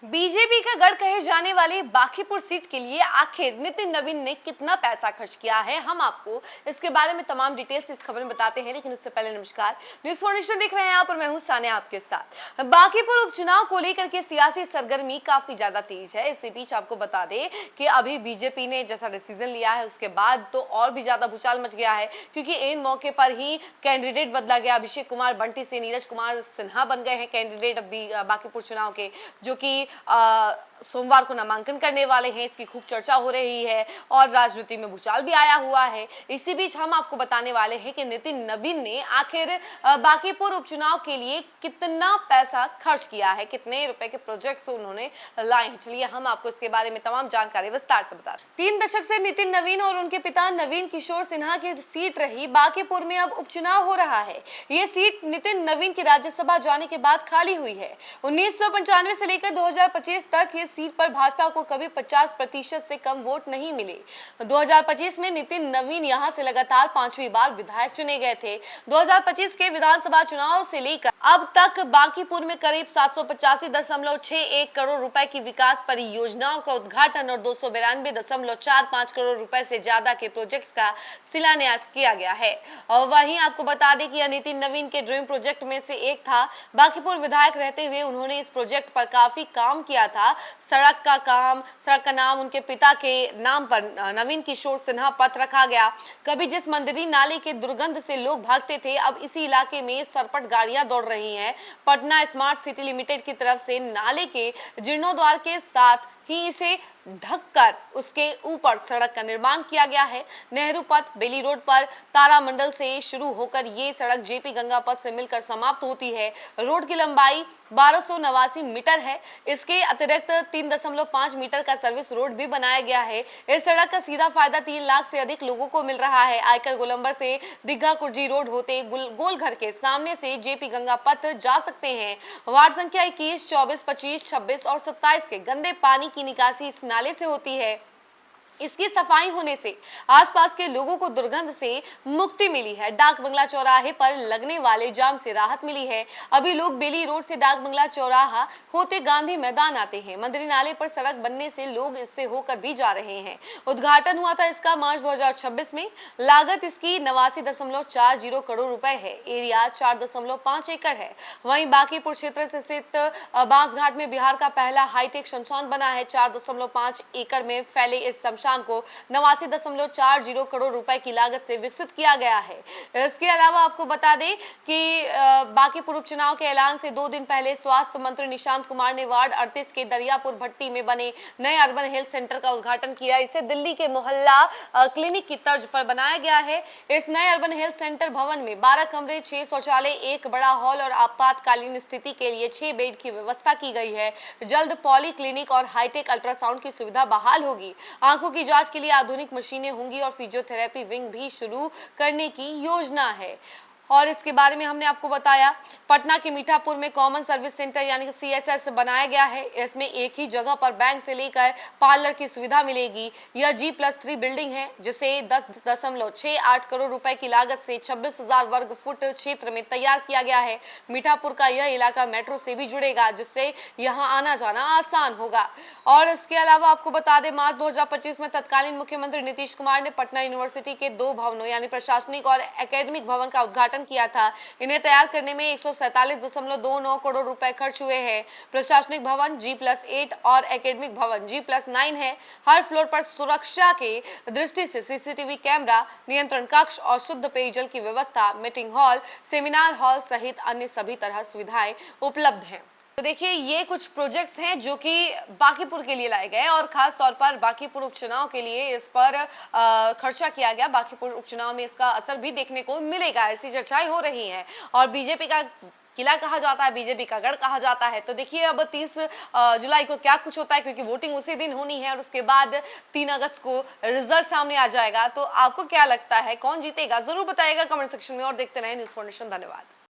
BJP का गढ़ कहे जाने वाली बांकीपुर सीट के लिए आखिर नितिन नवीन ने कितना पैसा खर्च किया है, हम आपको इसके बारे में तमाम डिटेल्स इस खबर में बताते हैं। लेकिन उससे पहले नमस्कार, न्यूज़ फाउंडेशन देख रहे हैं आप और मैं हूं सानिया आपके साथ। बांकीपुर उपचुनाव को लेकर के सियासी सरगर्मी काफी ज्यादा तेज है। इसी बीच आपको बता दें कि अभी बीजेपी ने जैसा डिसीजन लिया है उसके बाद तो और भी ज्यादा भूचाल मच गया है, क्योंकि इन मौके पर ही कैंडिडेट बदला गया। अभिषेक कुमार बंटी से नीरज कुमार सिन्हा बन गए हैं कैंडिडेट बांकीपुर चुनाव के, जो कि सोमवार को नामांकन करने वाले हैं। इसकी खूब चर्चा हो रही है और राजनीति में भूचाल भी आया हुआ है। इसी बीच हम आपको बताने वाले हैं कि नितिन नवीन ने आखिर बांकीपुर उपचुनाव के लिए कितना पैसा खर्च किया है, कितने रुपए के प्रोजेक्ट्स उन्होंने लाए हैं। चलिए हम आपको इसके बारे में तमाम जानकारी विस्तार से बता दें। 3 दशक से नितिन नवीन और उनके पिता नवीन किशोर सिन्हा की सीट रही बांकीपुर में अब उपचुनाव हो रहा है। ये सीट नितिन नवीन की राज्यसभा जाने के बाद खाली हुई है। 1995 से लेकर 2025 तक इस सीट पर भाजपा को कभी 50% से कम वोट नहीं मिले। 2025 में नितिन नवीन यहां से लगातार 5वीं बार विधायक चुने गए थे। 2025 के विधानसभा चुनाव से लेकर अब तक बांकीपुर में करीब 785.61 करोड़ रुपए की विकास परियोजनाओं का उद्घाटन और 292.45 करोड़ रुपए से ज्यादा के प्रोजेक्ट्स का शिलान्यास किया गया है। और वहीं आपको बता दें कि नितिन नवीन के ड्रीम प्रोजेक्ट में से एक था। बांकीपुर विधायक रहते हुए उन्होंने इस प्रोजेक्ट पर काफी काम किया था। सड़क का नाम उनके पिता के नाम पर नवीन किशोर सिन्हा पथ रखा गया। कभी जिस मंदिरी नाले के दुर्गंध से लोग भागते थे, अब इसी इलाके में सरपट गाड़ियां दौड़ रही हैं। पटना स्मार्ट सिटी लिमिटेड की तरफ से नाले के जीर्णोद्वार के साथ ही इसे ढककर उसके ऊपर सड़क का निर्माण किया गया है। नेहरू पथ बेली रोड पर तारामंडल से शुरू होकर ये सड़क जेपी गंगा पथ से मिलकर समाप्त होती है। रोड की लंबाई 1289 मीटर है। इसके अतिरिक्त 3.5 मीटर का सर्विस रोड भी बनाया गया है। इस सड़क का सीधा फायदा 3 लाख से अधिक लोगों को मिल रहा है। आयकर गोलंबर से दिग्घा कुर्जी रोड होते गोलघर के सामने से जेपी गंगा पथ जा सकते हैं। वार्ड संख्या 21, 24, 25, 26 और 27 के गंदे पानी की निकासी इस नाले से होती है। इसकी सफाई होने से आसपास के लोगों को दुर्गंध से मुक्ति मिली है। डाक बंगला चौराहे पर लगने वाले जाम से राहत मिली है। अभी लोग बेली रोड से डाक बंगला चौराहा होते गांधी मैदान आते हैं। मंदिरी नाले पर सड़क बनने से लोग इससे होकर भी जा रहे हैं। उद्घाटन हुआ था इसका मार्च 2026 में। लागत इसकी 89.40 करोड़ रुपए है। एरिया 4.5 एकड़ है। वहीं बांकीपुर क्षेत्र से स्थित बांसघाट में बिहार का पहला हाईटेक शमशान बना है। 4.5 एकड़ में फैले इस को 89.40 करोड़ रुपए की लागत से विकसित किया गया है। इसके अलावा आपको बता दें कि बांकीपुर उपचुनाव के ऐलान से 2 दिन पहले स्वास्थ्य मंत्री निशांत कुमार ने वार्ड 38 के दरियापुर भट्टी में बने नए अर्बन हेल्थ सेंटर का उद्घाटन किया। इसे दिल्ली के मोहल्ला क्लिनिक की तर्ज पर बनाया गया है। इस नए अर्बन हेल्थ सेंटर भवन में 12 कमरे, 6 शौचालय, 1 बड़ा हॉल और आपातकालीन स्थिति के लिए 6 बेड की व्यवस्था की गई है। जल्द पॉली क्लिनिक और हाईटेक अल्ट्रासाउंड की सुविधा बहाल होगी। आंखों की जांच के लिए आधुनिक मशीनें होंगी और फिजियोथेरेपी विंग भी शुरू करने की योजना है। और इसके बारे में हमने आपको बताया। पटना के मीठापुर में कॉमन सर्विस सेंटर यानी कि CSS बनाया गया है। इसमें एक ही जगह पर बैंक से लेकर पार्लर की सुविधा मिलेगी। यह G+3 बिल्डिंग है जिसे 10.68 करोड़ रुपए की लागत से 26,000 वर्ग फुट क्षेत्र में तैयार किया गया है। मीठापुर का यह इलाका मेट्रो से भी जुड़ेगा, जिससे यहाँ आना जाना आसान होगा। और इसके अलावा आपको बता दें, मार्च 2025 में तत्कालीन मुख्यमंत्री नीतीश कुमार ने पटना यूनिवर्सिटी के 2 भवनों यानी प्रशासनिक और एकेडमिक भवन का उद्घाटन किया था। इन्हें तैयार करने में 147.29 करोड़ रुपए खर्च हुए हैं। प्रशासनिक भवन G+8 और एकेडमिक भवन G+9 है। हर फ्लोर पर सुरक्षा के दृष्टि से CCTV कैमरा, नियंत्रण कक्ष और शुद्ध पेयजल की व्यवस्था, मीटिंग हॉल, सेमिनार हॉल सहित अन्य सभी तरह सुविधाएं उपलब्ध हैं। तो देखिए, ये कुछ प्रोजेक्ट्स हैं जो कि बांकीपुर के लिए लाए गए और खास तौर पर बांकीपुर उपचुनाव के लिए इस पर खर्चा किया गया। बांकीपुर उपचुनाव में इसका असर भी देखने को मिलेगा, ऐसी चर्चाएं हो रही हैं। और बीजेपी का किला कहा जाता है, बीजेपी का गढ़ कहा जाता है। तो देखिए अब 30 जुलाई को क्या कुछ होता है, क्योंकि वोटिंग उसी दिन होनी है और उसके बाद 3 अगस्त को रिजल्ट सामने आ जाएगा। तो आपको क्या लगता है, कौन जीतेगा, जरूर बताइएगा कमेंट सेक्शन में और देखते रहें न्यूज़ फाउंडेशन। धन्यवाद।